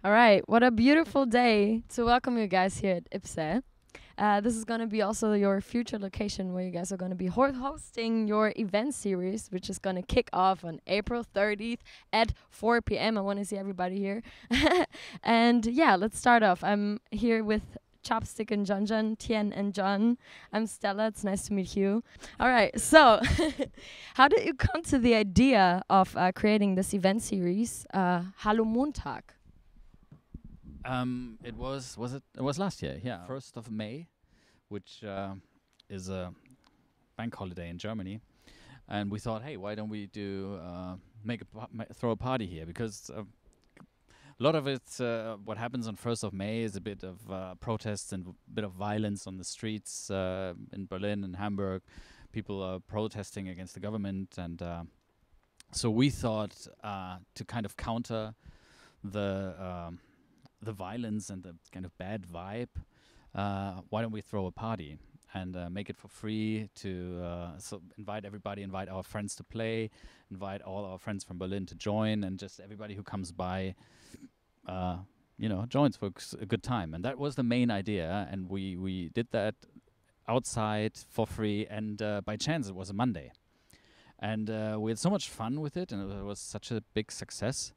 All right, what a beautiful day to welcome you guys here at IPSE. This is going to be also your future location where you guys are going to be hosting your event series, which is going to kick off on April 30th at 4 p.m. I want to see everybody here. And yeah, let's start off. I'm here with Chopstick and Johnjon, Tien and John. I'm Stella. It's nice to meet you. All right, so how did you come to the idea of creating this event series, Hallo Montag? It was last year, yeah, 1st of May, which is a bank holiday in Germany, and we thought, hey, why don't we do throw a party here? Because a lot of it, what happens on 1st of May is a bit of protests and a bit of violence on the streets in Berlin and Hamburg. People are protesting against the government, and so we thought to kind of counter the violence and the kind of bad vibe, why don't we throw a party and make it for free to so invite everybody, invite our friends to play, invite all our friends from Berlin to join, and just everybody who comes by, joins for a good time. And that was the main idea, and we did that outside for free, and by chance it was a Monday. And we had so much fun with it, and it was such a big success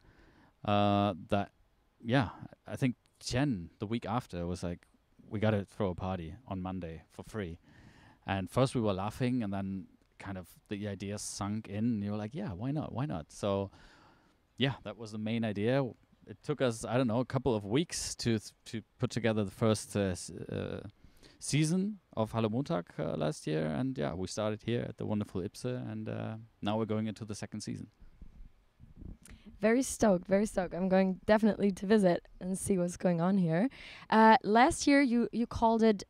that yeah, I think Tien, the week after, was like, we got to throw a party on Monday for free. And first we were laughing, and then kind of the idea sunk in, and you were like, yeah, why not? So, yeah, that was the main idea. It took us, I don't know, a couple of weeks to put together the first season of Hallo Montag last year. And yeah, we started here at the wonderful IPSE, and now we're going into the second season. Very stoked, very stoked. I'm going definitely to visit and see what's going on here. Last year, you called it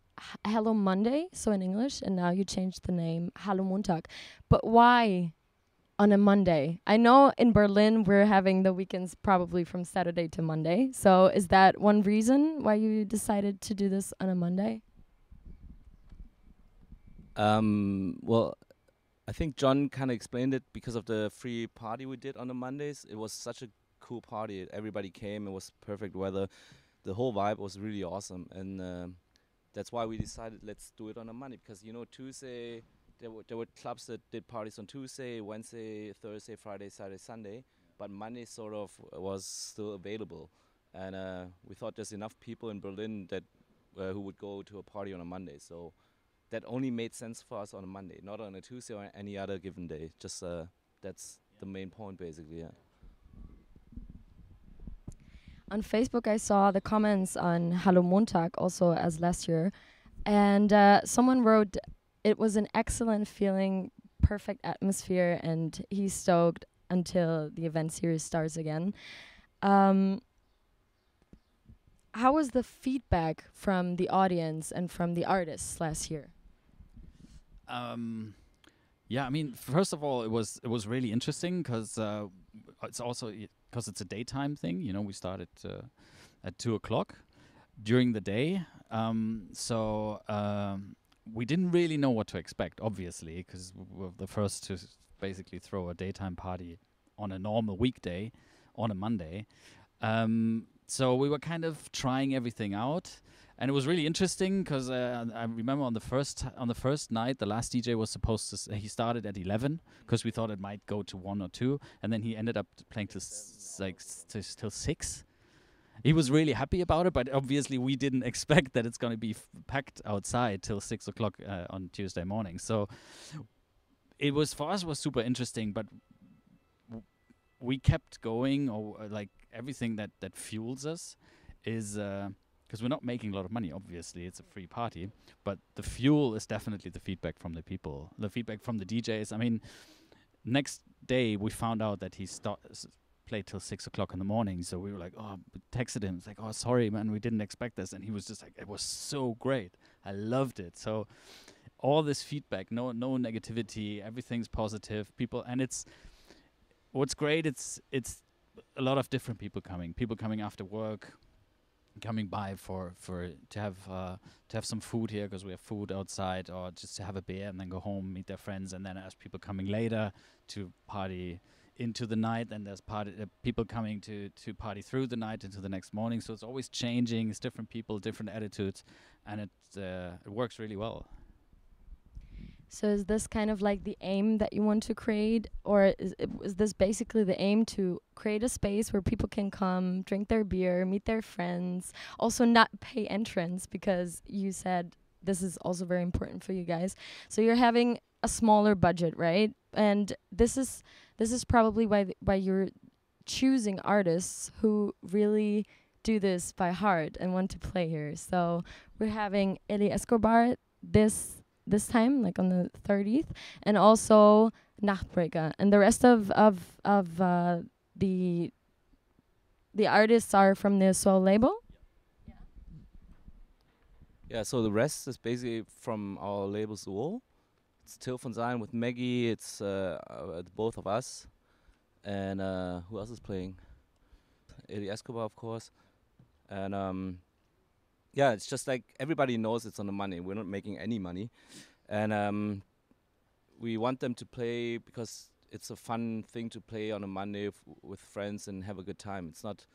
Hello Monday, so in English, and now you changed the name Hallo Montag. But why on a Monday? I know in Berlin we're having the weekends probably from Saturday to Monday. So is that one reason why you decided to do this on a Monday? Well, I think John kind of explained it because of the free party we did on the Mondays. It was such a cool party. Everybody came. It was perfect weather. The whole vibe was really awesome. And that's why we decided let's do it on a Monday. Because, Tuesday, there were clubs that did parties on Tuesday, Wednesday, Thursday, Friday, Saturday, Sunday. But Monday sort of was still available. And we thought there's enough people in Berlin that who would go to a party on a Monday. So that only made sense for us on a Monday, not on a Tuesday or any other given day. Just that's the main point, basically. Yeah. On Facebook, I saw the comments on Hallo Montag also as last year, and someone wrote, "It was an excellent feeling, perfect atmosphere, and he's stoked until the event series starts again." How was the feedback from the audience and from the artists last year? Yeah, I mean, first of all, it was really interesting because it's also because it's a daytime thing. We started at 2:00 during the day, so we didn't really know what to expect, obviously, because we were the first to basically throw a daytime party on a normal weekday on a Monday. So we were kind of trying everything out. And it was really interesting because I remember on the first night, the last DJ was supposed to. He started at 11 because we thought it might go to 1 or 2, and then he ended up playing till 6. He was really happy about it, but obviously we didn't expect that it's going to be packed outside till 6:00 on Tuesday morning. So it was for us was super interesting, but we kept going, or like everything that fuels us is. Because we're not making a lot of money, obviously. It's a free party. But the fuel is definitely the feedback from the people, the feedback from the DJs. I mean, next day we found out that he played till 6:00 in the morning. So we were like, we texted him. It's like, oh, sorry, man, we didn't expect this. And he was just like, it was so great. I loved it. So all this feedback, no negativity, everything's positive. People, and what's great, it's a lot of different people coming after work, coming by to have some food here because we have food outside, or just to have a beer and then go home, meet their friends, and then as people coming later to party into the night, and there's people coming to party through the night into the next morning. So it's always changing. It's different people, different attitudes, and it works really well. So is this kind of like the aim that you want to create, or is this basically the aim to create a space where people can come, drink their beer, meet their friends, also not pay entrance, because you said this is also very important for you guys. So you're having a smaller budget, right? And this is probably why you're choosing artists who really do this by heart and want to play here. So we're having Eli Escobar this time, like on the 30th, and also Nachtbreaker, and the rest of the artists are from the Suol label. Yeah, so the rest is basically from our label Suol. It's Till von Sein with Maggie. It's both of us, and who else is playing? Eli Escobar, of course, and yeah, it's just like everybody knows it's on the money. We're not making any money, and we want them to play because it's a fun thing to play on a Monday with friends and have a good time. It's not,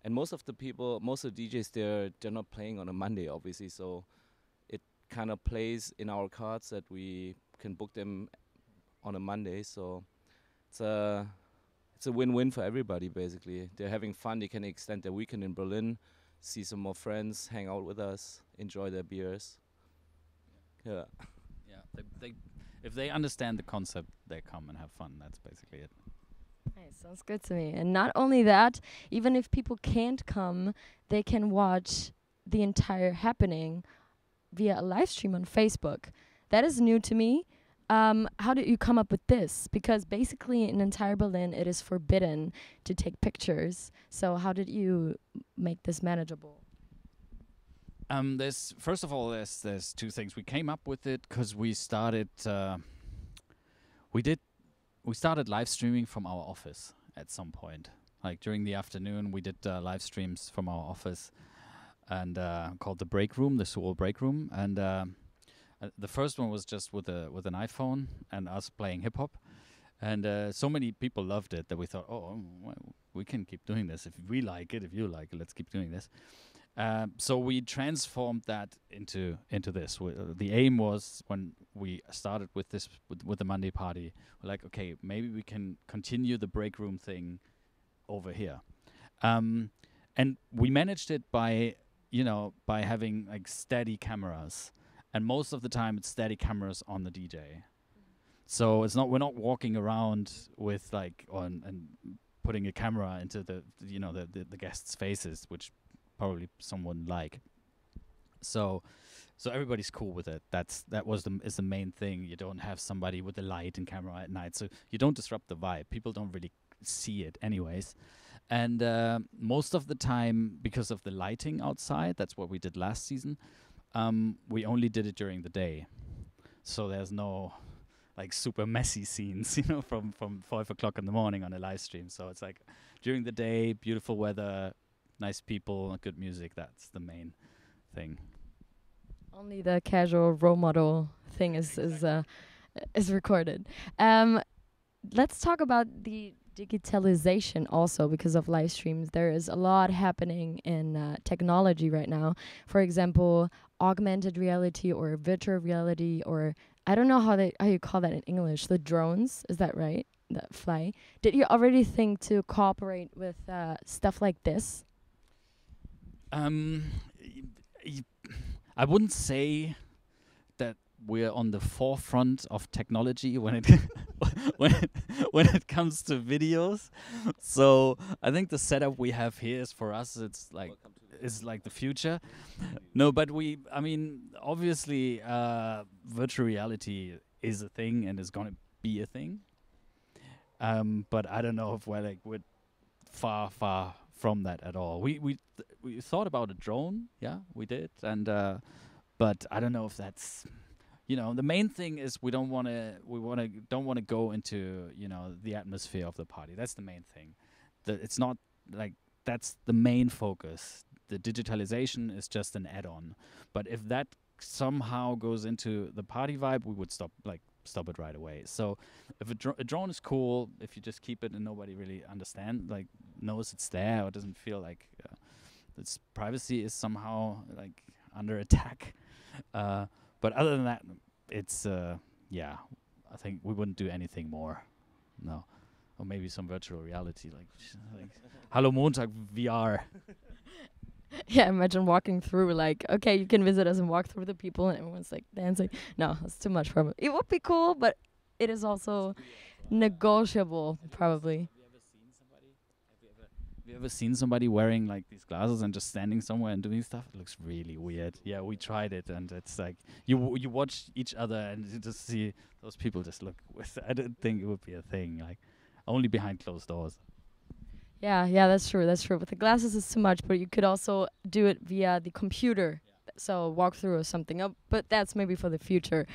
and most of the DJs they're not playing on a Monday, obviously. So it kind of plays in our cards that we can book them on a Monday. So it's a win-win for everybody. Basically, they're having fun. They can extend their weekend in Berlin, see some more friends, hang out with us, enjoy their beers. Yeah. Yeah. They if they understand the concept, they come and have fun. That's basically it. Nice, sounds good to me. And not only that, even if people can't come, they can watch the entire happening via a live stream on Facebook. That is new to me. How did you come up with this? Because basically in entire Berlin, it is forbidden to take pictures. So how did you make this manageable? There's first of all, there's two things. We came up with it because we started we started live streaming from our office at some point. Like during the afternoon, we did live streams from our office, and called the break room, the Suol break room, and the first one was just with an iPhone and us playing hip hop, and so many people loved it that we thought, oh, well, we can keep doing this if we like it. If you like it, let's keep doing this. So we transformed that into this. The aim was, when we started with this with the Monday party, we're like, okay, maybe we can continue the break room thing over here, and we managed it by having like steady cameras, and most of the time it's steady cameras on the DJ. So we're not walking around with like and putting a camera into the guests' faces, which probably someone like. So everybody's cool with it. Is the main thing. You don't have somebody with a light and camera at night, so you don't disrupt the vibe. People don't really see it anyways. And most of the time, because of the lighting outside, that's what we did last season, we only did it during the day. So there's no like super messy scenes, from 5 o'clock in the morning on a live stream. So it's like during the day, beautiful weather, nice people, good music. That's the main thing. Only the casual role model thing is recorded. Let's talk about the digitalization also, because of live streams. There is a lot happening in technology right now. For example, augmented reality or virtual reality, or I don't know how you call that in English. The drones, is that right? That fly. Did you already think to cooperate with stuff like this? I wouldn't say that we're on the forefront of technology when it when it comes to videos. So I think the setup we have here is, for us, it's like the future. No, but obviously virtual reality is a thing and is gonna be a thing. But I don't know if we're far from that at all. We thought about a drone, yeah, we did, and but I don't know if that's, the main thing is we don't want to go into the atmosphere of the party. That's the main thing. It's not like that's the main focus. The digitalization is just an add-on. But if that somehow goes into the party vibe, we would stop stop it right away. So if a drone is cool, if you just keep it and nobody really knows it's there, or doesn't feel like its privacy is somehow like under attack. But other than that, it's I think we wouldn't do anything more. No. Or maybe some virtual reality, like Hallo Montag VR. Yeah, imagine walking through, like, okay, you can visit us and walk through the people, and everyone's like dancing. No, it's too much probably. It would be cool, but it is also negotiable, probably. Have you ever seen somebody wearing like these glasses and just standing somewhere and doing stuff? It looks really weird. Yeah, we tried it, and it's like you watch each other and you just see those people just look. I didn't think it would be a thing, like only behind closed doors. Yeah, that's true. With the glasses, it's too much, but you could also do it via the computer. So walk through or something. But that's maybe for the future.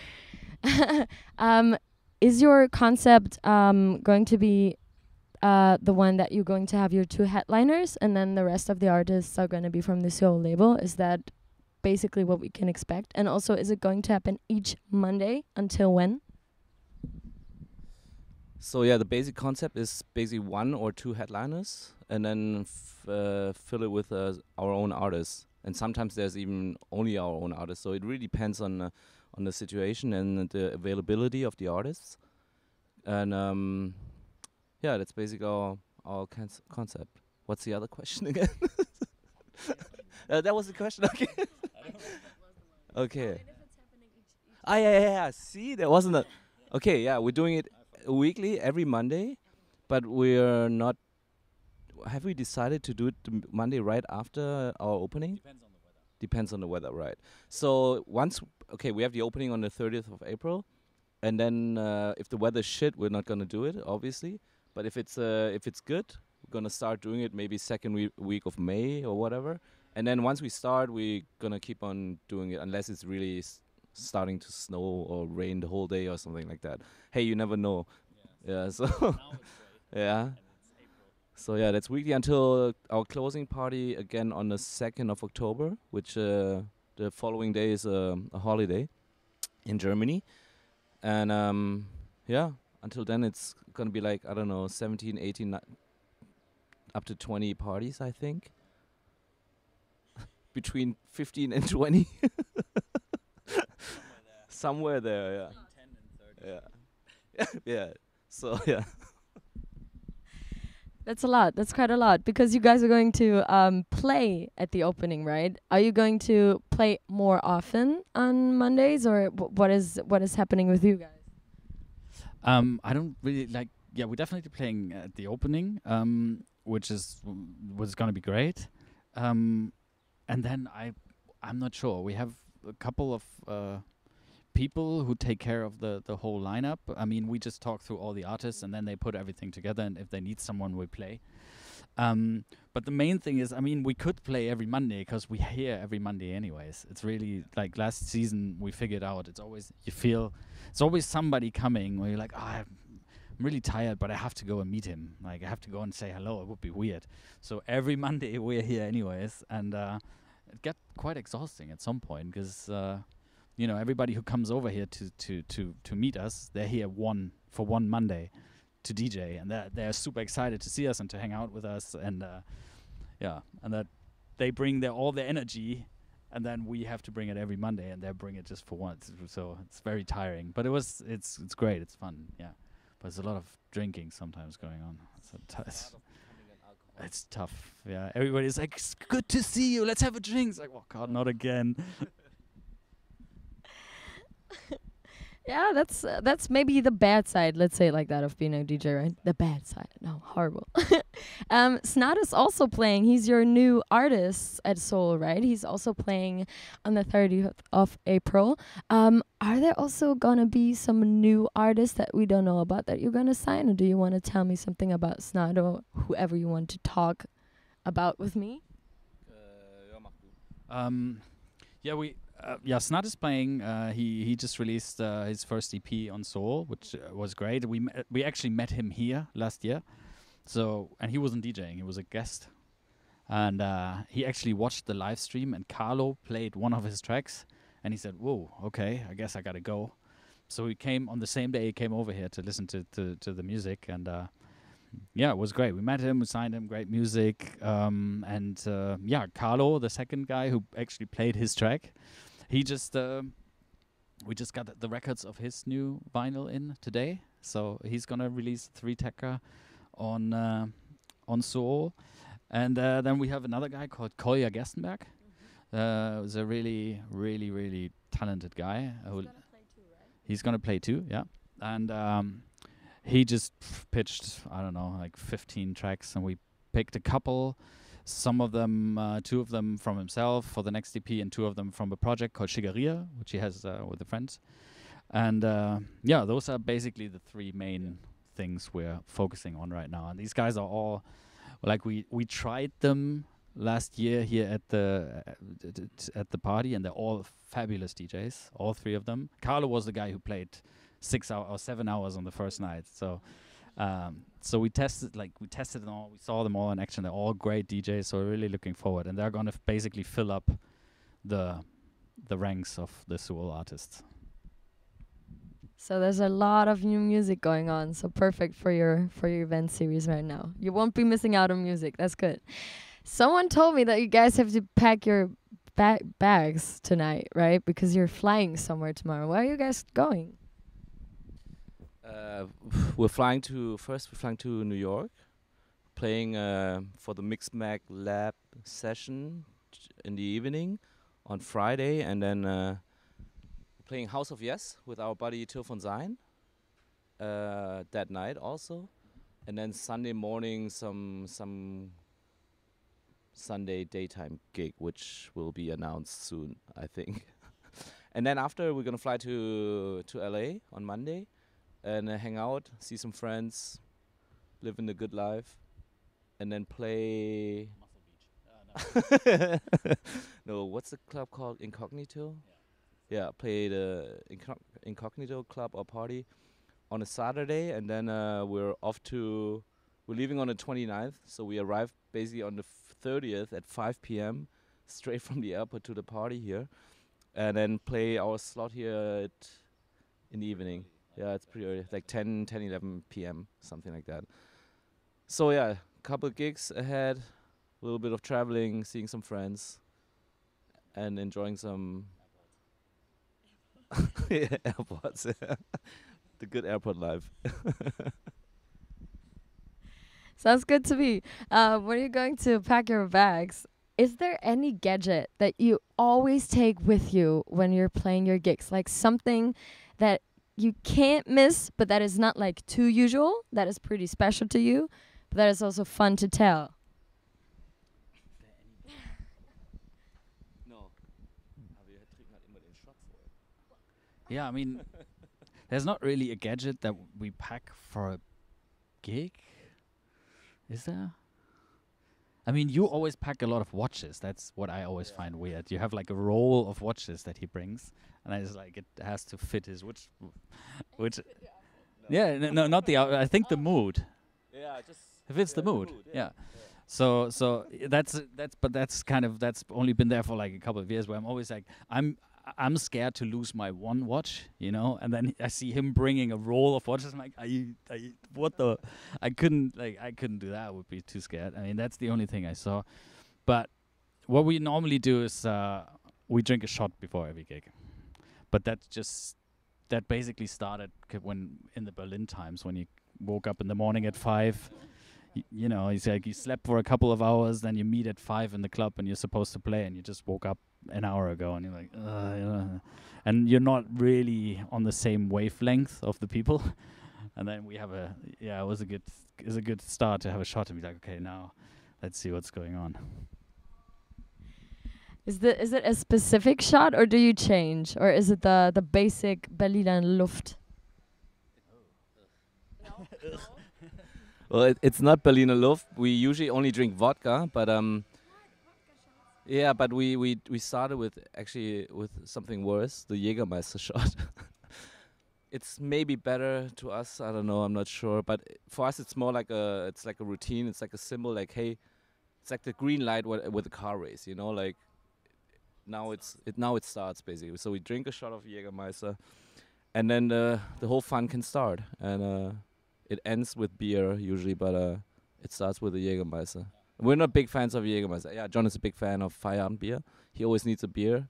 Is your concept going to be the one that you're going to have your 2 headliners, and then the rest of the artists are going to be from the Suol label? Is that basically what we can expect? And also, is it going to happen each Monday until when? So yeah, the basic concept is basically 1 or 2 headliners, and then fill it with our own artists. And sometimes there's even only our own artists. So it really depends on the situation and the availability of the artists. And yeah, that's basically our concept. What's the other question again? That was the question. Okay. Okay. Yeah. See, there wasn't a. Okay, yeah, we're doing it weekly, every Monday, but we're not. Have we decided to do it Monday right after our opening? Depends on the weather, right? So we have the opening on the 30th of April, and then if the weather's shit, we're not gonna do it, obviously. But if it's good, we're gonna start doing it maybe second week of May or whatever. And then once we start, we're gonna keep on doing it unless it's really starting to snow or rain the whole day or something like that. Hey, you never know. Yeah. So yeah. So yeah, that's weekly until our closing party again on the 2nd of October, which the following day is a holiday in Germany. And yeah, until then it's gonna be like, I don't know, 17, 18, up to 20 parties, I think. Between 15 and 20. Somewhere there, yeah. 10 and 30. Yeah. Yeah. So yeah. That's a lot. That's quite a lot, because you guys are going to play at the opening, right? Are you going to play more often on Mondays, or what is happening with you guys? I don't really like. Yeah, we're definitely playing at the opening, which was gonna be great. And then I'm not sure. We have a couple of people who take care of the whole lineup. I mean, we just talk through all the artists, and then they put everything together, and if they need someone, we play. But the main thing is, I mean, we could play every Monday because we're here every Monday anyways. It's really like last season we figured out it's always somebody coming where you're like, I'm really tired, but I have to go and meet him. Like, I have to go and say hello. It would be weird. So every Monday we're here anyways, and it get quite exhausting at some point because everybody who comes over here to meet us, they're here for one Monday to DJ, and they're super excited to see us and to hang out with us, and and that they bring all their energy, and then we have to bring it every Monday, and they bring it just for once. So it's very tiring, but it's great. It's fun, yeah. But there's a lot of drinking sometimes going on. It's tough, yeah. Everybody's like, "It's good to see you. Let's have a drink." It's like, oh God, not again. Yeah, that's maybe the bad side, let's say it like that, of being a DJ, right? The bad side. No, horrible. Snad is also playing. He's your new artist at Suol, right? He's also playing on the 30th of April. Are there also gonna be some new artists that we don't know about that you're gonna sign, or do you want to tell me something about Snad or whoever you want to talk about with me? Snad is playing. He just released his first EP on Suol, which was great. We actually met him here last year, and he wasn't DJing; he was a guest, and he actually watched the live stream. And Carlo played one of his tracks, and he said, "Whoa, okay, I guess I gotta go." so he came on the same day. He came over here to listen to the music, and yeah, it was great. We met him, we signed him, great music, and yeah, Carlo, the second guy who actually played his track, he just we just got the records of his new vinyl in today, so he's gonna release 3-tacker on Suol. And then we have another guy called Kolja Gerstenberg. Who's a really, really, really talented guy. He's gonna play too, yeah. And he just pitched, I don't know, like 15 tracks, and we picked a couple. Some of them, 2 of them from himself for the next EP, and 2 of them from a project called Shigeria, which he has with a friend. And yeah, those are basically the 3 main things we're focusing on right now. And these guys are all, like, we tried them last year here at the party, and they're all fabulous DJs, all 3 of them. Carlo was the guy who played 6 hours or 7 hours on the first night. So so we tested them all. We saw them all in action. They're all great DJs. So we're really looking forward, and they're gonna basically fill up the ranks of the Suol artists. So there's a lot of new music going on. So perfect for your event series right now. You won't be missing out on music. That's good. Someone told me that you guys have to pack your bags tonight, right? Because you're flying somewhere tomorrow. Where are you guys going? We're flying to New York, playing for the Mixmag Lab session in the evening on Friday, and then playing House of Yes with our buddy Till von Sein that night also, and then Sunday morning some Sunday daytime gig, which will be announced soon, I think. And then after, we're gonna fly to LA on Monday and hang out, see some friends, living the good life, and then play. No, what's the club called? Incognito. Yeah, play the Incognito club or party on a Saturday, and then we're leaving on the 29th, so we arrive basically on the 30th at 5 p.m. straight from the airport to the party here, and then play our slot here in the evening. Yeah, it's pretty early, like 10, 11 p.m., something like that. So yeah, couple gigs ahead, a little bit of traveling, seeing some friends, and enjoying some airports. The good airport life. Sounds good to me. When you're going to pack your bags, is there any gadget that you always take with you when you're playing your gigs? Like something that you can't miss, but that is not like too usual, that is pretty special to you, but that is also fun to tell? No. Yeah, I mean, there's not really a gadget that we pack for a gig, is there? I mean, you always pack a lot of watches. That's what I always find weird. You have like a roll of watches that he brings, and I just like it has to fit his which. Yeah, no, not the. I think the mood. Yeah, just If it's the mood, yeah. So that's only been there for like a couple of years, where I'm always like I'm scared to lose my one watch, you know, and then I see him bringing a roll of watches. I'm like, what the? I couldn't do that. I would be too scared. I mean, that's the only thing I saw. But what we normally do is we drink a shot before every gig. But that basically started when in the Berlin times, when you woke up in the morning at 5. You know, he's like, you slept for a couple of hours, then you meet at 5 in the club and you're supposed to play, and you just woke up an hour ago, and you're like, and you're not really on the same wavelength of the people. And then we have it was a good start to have a shot and be like, okay, now let's see what's going on. Is it a specific shot, or do you change, or is it the basic Berliner Luft? Well, it's not Berliner Luft. We usually only drink vodka, but yeah, but we started with something worse, the Jägermeister shot. It's maybe better to us. I don't know. I'm not sure. But for us, it's more like a routine. It's like a symbol. Like, hey, it's like the green light with a car race. You know, like now it starts basically. So we drink a shot of Jägermeister, and then the whole fun can start. And it ends with beer usually, but it starts with a Jägermeister. We're not big fans of Jägermeister. Yeah, John is a big fan of Feierabend beer. He always needs a beer.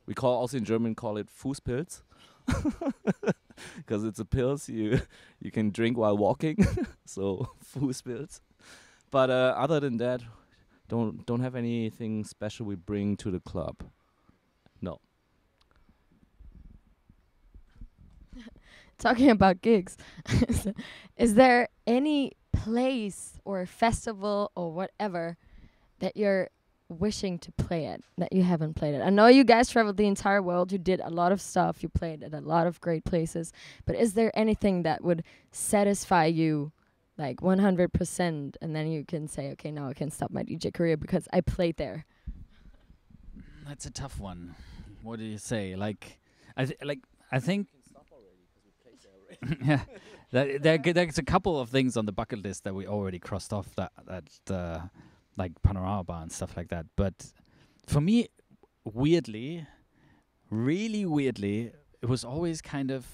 We also in German call it Fußpilz, because it's a pills you can drink while walking. So Fußpilz. But other than that, don't have anything special we bring to the club. No. Talking about gigs, is there any place or festival or whatever that you're wishing to play at that you haven't played at? I know you guys traveled the entire world. You did a lot of stuff. You played at a lot of great places. But is there anything that would satisfy you like 100%, and then you can say, okay, now I can stop my DJ career because I played there? That's a tough one. What do you say? Like, I think. Yeah, there's a couple of things on the bucket list that we already crossed off. That like Panorama Bar and stuff like that. But for me, really weirdly, it was always kind of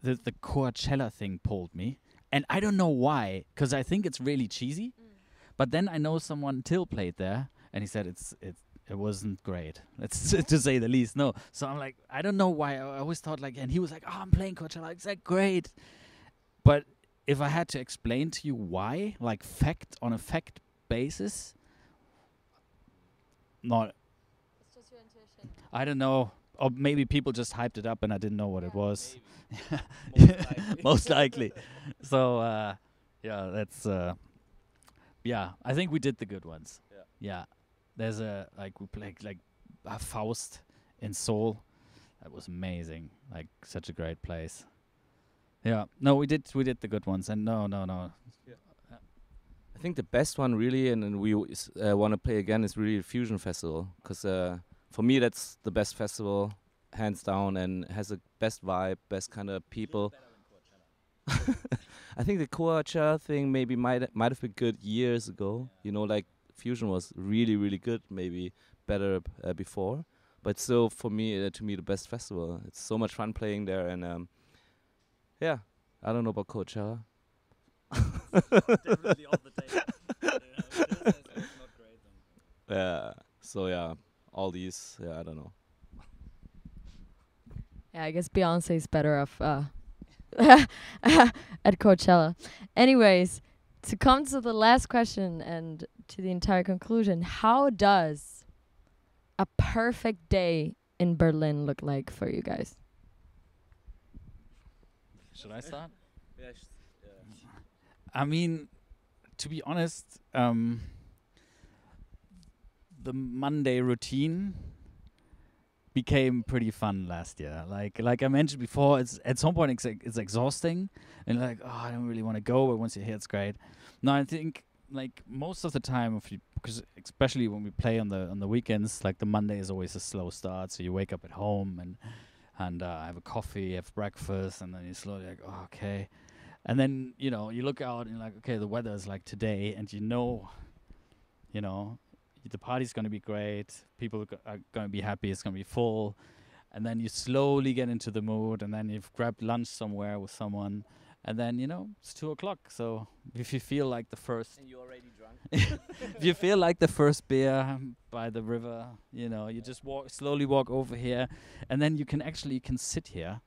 the Coachella thing pulled me, and I don't know why, because I think it's really cheesy. But then I know someone Till played there, and he said it wasn't great. It's to say the least. No, so I'm like, I don't know why. I always thought like, and he was like, oh, I'm playing Coachella. It's like great, but if I had to explain to you why, like on a fact basis, not. It's just your intuition. I don't know. Or maybe people just hyped it up and I didn't know what it was. Most likely. So yeah, that's yeah. I think we did the good ones. Yeah. There's we played like Faust in Suol. That was amazing. Like such a great place. Yeah. No, we did the good ones. And no. Yeah. I think the best one really, and we want to play again, is really the Fusion Festival, because for me that's the best festival, hands down, and has the best vibe, best kind of people. I think the Coachella thing maybe might have been good years ago. You know, like Fusion was really, really good, maybe better before. But still, for me, to me, the best festival. It's so much fun playing there, and yeah, I don't know about Coachella. Definitely all the day. It's not great then. Yeah. So yeah, all these. Yeah, I don't know. Yeah, I guess Beyonce is better off at Coachella. Anyways, to come to the last question and to the entire conclusion, how does a perfect day in Berlin look like for you guys? Should I start? Yeah. I mean, to be honest, the Monday routine became pretty fun last year. Like I mentioned before, it's at some point it's exhausting, and like, oh, I don't really want to go, but once you're here, it's great. No, I think like most of the time, because especially when we play on the weekends, like the Monday is always a slow start. So you wake up at home and have a coffee, have breakfast, and then you slowly like, oh, okay. And then, you look out and you're like, okay, the weather is like today, and the party's going to be great. People are going to be happy. It's going to be full. And then you slowly get into the mood, and then you've grabbed lunch somewhere with someone, and then, it's 2:00. So if you feel like the first... And you're already drunk. if you feel like the first beer by the river, you just slowly walk over here, and then you can sit here.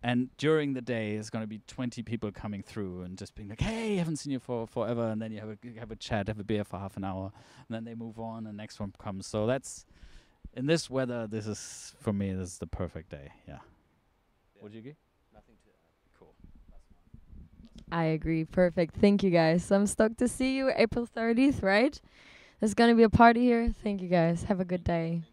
And during the day, there's going to be 20 people coming through and just being like, hey, haven't seen you for forever. And then you have a chat, have a beer for half an hour. And then they move on and the next one comes. So that's, in this weather, for me, this is the perfect day. Yeah. Would you agree? Nothing to add. Cool. I agree. Perfect. Thank you, guys. I'm stoked to see you April 30th, right? There's going to be a party here. Thank you, guys. Have a good day.